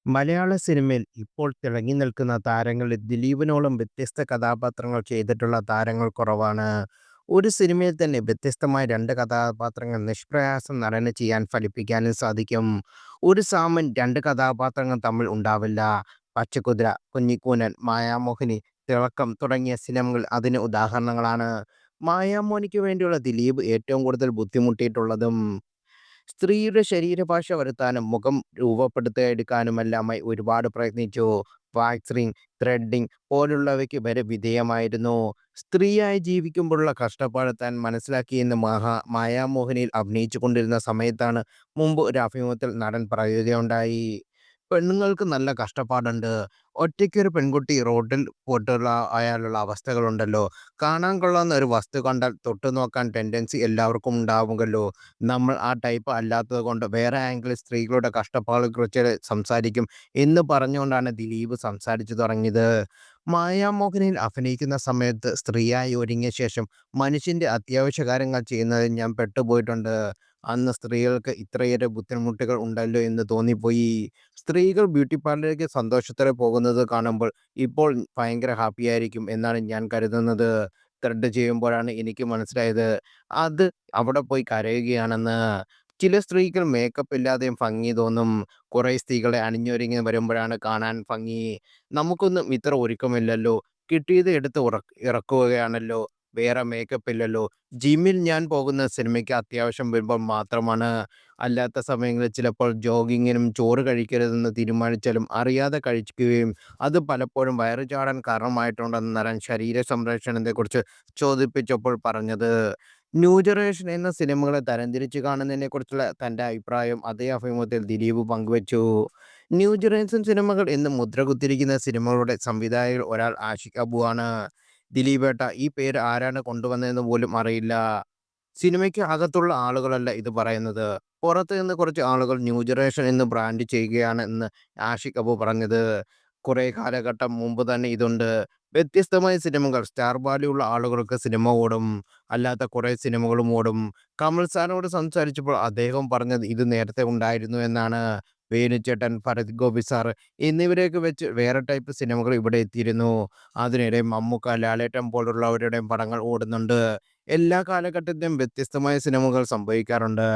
മലയാള സിനിമയിൽ ഇപ്പോൾ തിളങ്ങി നിൽക്കുന്ന താരങ്ങളിൽ ദിലീപിനോളം വ്യത്യസ്ത കഥാപാത്രങ്ങൾ ചെയ്തിട്ടുള്ള താരങ്ങൾ കുറവാണ്. ഒരു സിനിമയിൽ തന്നെ വ്യത്യസ്തമായ 2 കഥാപാത്രങ്ങൾ നിഷ്പ്രയാസം നടന് ചെയ്യാൻ ഫലിപ്പിക്കാനും സാധിക്കും. ഒരു സാമൻ 2 കഥാപാത്രങ്ങൾ തമ്മിൽ ഉണ്ടാവില്ല. പച്ചക്കുതിര, കുഞ്ഞിക്കൂനൻ, മായാമോഹിനി, തിളക്കം തുടങ്ങിയ സിനിമകൾ അതിന് ഉദാഹരണങ്ങളാണ്. മായാമോഹിനിക്ക് വേണ്ടിയുള്ള ദിലീപ് ഏറ്റവും കൂടുതൽ ബുദ്ധിമുട്ടിയിട്ടുള്ളതും സ്ത്രീയുടെ ശരീരഭാഷ വരുത്താനും മുഖം രൂപപ്പെടുത്തിയെടുക്കാനുമെല്ലാമായി ഒരുപാട് പ്രയത്നിച്ചു. വാക്സിങ്, ത്രെഡിങ് പോലുള്ളവയ്ക്ക് വരെ വിധേയമായിരുന്നു. സ്ത്രീയായി ജീവിക്കുമ്പോഴുള്ള കഷ്ടപ്പാട് താൻ മനസ്സിലാക്കിയെന്ന് മായാമോഹിനിയിൽ അഭിനയിച്ചുകൊണ്ടിരുന്ന സമയത്താണ് മുമ്പ് ഒരു അഭിമുഖത്തിൽ നടൻ പറയുകയുണ്ടായി. പെണ്ണുങ്ങൾക്ക് നല്ല കഷ്ടപ്പാടുണ്ട്. ഒറ്റയ്ക്കൊരു പെൺകുട്ടി റോഡിൽ പോയിട്ടുള്ള ആയാലുള്ള അവസ്ഥകളുണ്ടല്ലോ. കാണാൻ കൊള്ളാവുന്ന ഒരു വസ്തു കണ്ടാൽ തൊട്ടുനോക്കാൻ ടെൻഡൻസി എല്ലാവർക്കും ഉണ്ടാവുമല്ലോ. നമ്മൾ ആ ടൈപ്പ് അല്ലാത്തതുകൊണ്ട് വേറെ ആംഗിളിൽ സ്ത്രീകളുടെ കഷ്ടപ്പാടുകളെക്കുറിച്ച് സംസാരിക്കും എന്ന് പറഞ്ഞുകൊണ്ടാണ് ദിലീപ് സംസാരിച്ചു തുടങ്ങിയത്. മായാമോഹനിൽ അഭിനയിക്കുന്ന സമയത്ത് സ്ത്രീയായി ഒരുങ്ങിയ ശേഷം മനുഷ്യന്റെ അത്യാവശ്യ കാര്യങ്ങൾ ചെയ്യുന്നതിൽ ഞാൻ പെട്ടുപോയിട്ടുണ്ട്. അന്ന് സ്ത്രീകൾക്ക് ഇത്രയേറെ ബുദ്ധിമുട്ടുകൾ ഉണ്ടല്ലോ എന്ന് തോന്നിപ്പോയി. സ്ത്രീകൾ ബ്യൂട്ടി പാർലറിലേക്ക് സന്തോഷത്തോടെ പോകുന്നത് കാണുമ്പോൾ ഇപ്പോൾ ഭയങ്കര ഹാപ്പിയായിരിക്കും എന്നാണ് ഞാൻ കരുതുന്നത്. ത്രെഡ് ചെയ്യുമ്പോഴാണ് എനിക്ക് മനസ്സിലായത് അത് അവിടെ പോയി കരയുകയാണെന്ന്. ചില സ്ത്രീകൾ മേക്കപ്പ് ഇല്ലാതെയും ഭംഗി തോന്നും. കുറെ സ്ത്രീകളെ അണിഞ്ഞൊരുങ്ങി വരുമ്പോഴാണ് കാണാൻ ഭംഗി. നമുക്കൊന്നും ഇത്ര ഒരുക്കമില്ലല്ലോ. കിട്ടിയത് എടുത്ത് ഇറക്കുകയാണല്ലോ. വേറെ മേക്കപ്പ് ഇല്ലല്ലോ. ജിമ്മിൽ ഞാൻ പോകുന്ന സിനിമയ്ക്ക് അത്യാവശ്യം വരുമ്പോൾ മാത്രമാണ്. അല്ലാത്ത സമയങ്ങളിൽ ചിലപ്പോൾ ജോഗിങ്ങിനും ചോറ് കഴിക്കരുതെന്ന് തീരുമാനിച്ചാലും അറിയാതെ കഴിക്കുകയും അത് പലപ്പോഴും വയറു ചാടാൻ കാരണമായിട്ടുണ്ടെന്ന് നടൻ ശരീര സംരക്ഷണത്തെക്കുറിച്ച് ചോദിപ്പിച്ചപ്പോൾ പറഞ്ഞത്. ന്യൂ ജനറേഷൻ എന്ന സിനിമകളെ തരംതിരിച്ച് കാണുന്നതിനെക്കുറിച്ചുള്ള തൻ്റെ അഭിപ്രായം അതേ അഭിമുഖത്തിൽ ദിലീപ് പങ്കുവച്ചു. ന്യൂ ജനറേഷൻ സിനിമകൾ എന്ന് മുദ്ര കുത്തിയിരിക്കുന്ന സിനിമകളുടെ സംവിധായകരിൽ ഒരാൾ ആഷിഖ് അബു ആണ്. ദിലീപേട്ട ഈ പേര് ആരാണ് കൊണ്ടുവന്നതെന്ന് പോലും അറിയില്ല. സിനിമയ്ക്ക് അകത്തുള്ള ആളുകളല്ല ഇത് പറയുന്നത്. പുറത്ത് നിന്ന് കുറച്ച് ആളുകൾ ന്യൂ ജനറേഷൻ എന്ന് ബ്രാൻഡ് ചെയ്യുകയാണ് എന്ന് ആഷിഖ് അബു പറഞ്ഞത്. കുറെ കാലഘട്ടം മുമ്പ് തന്നെ ഇതുണ്ട്. വ്യത്യസ്തമായ സിനിമകൾ സ്റ്റാർ വാല്യൂ ഉള്ള ആളുകൾക്ക് സിനിമ ഓടും. അല്ലാത്ത കുറെ സിനിമകളും ഓടും. കമൽ സാറിനോട് സംസാരിച്ചപ്പോൾ അദ്ദേഹം പറഞ്ഞത് ഇത് നേരത്തെ ഉണ്ടായിരുന്നു എന്നാണ്. വേണുചേട്ടൻ, ഭരത് ഗോപി സാർ എന്നിവരെയൊക്കെ വെച്ച് വേറെ ടൈപ്പ് സിനിമകൾ ഇവിടെ എത്തിയിരുന്നു. അതിനിടെ മമ്മൂക്ക, ലാലേട്ടൻ പോലുള്ളവരുടെയും പടങ്ങൾ ഓടുന്നുണ്ട്. എല്ലാ കാലഘട്ടത്തിലും വ്യത്യസ്തമായ സിനിമകൾ സംഭവിക്കാറുണ്ട്.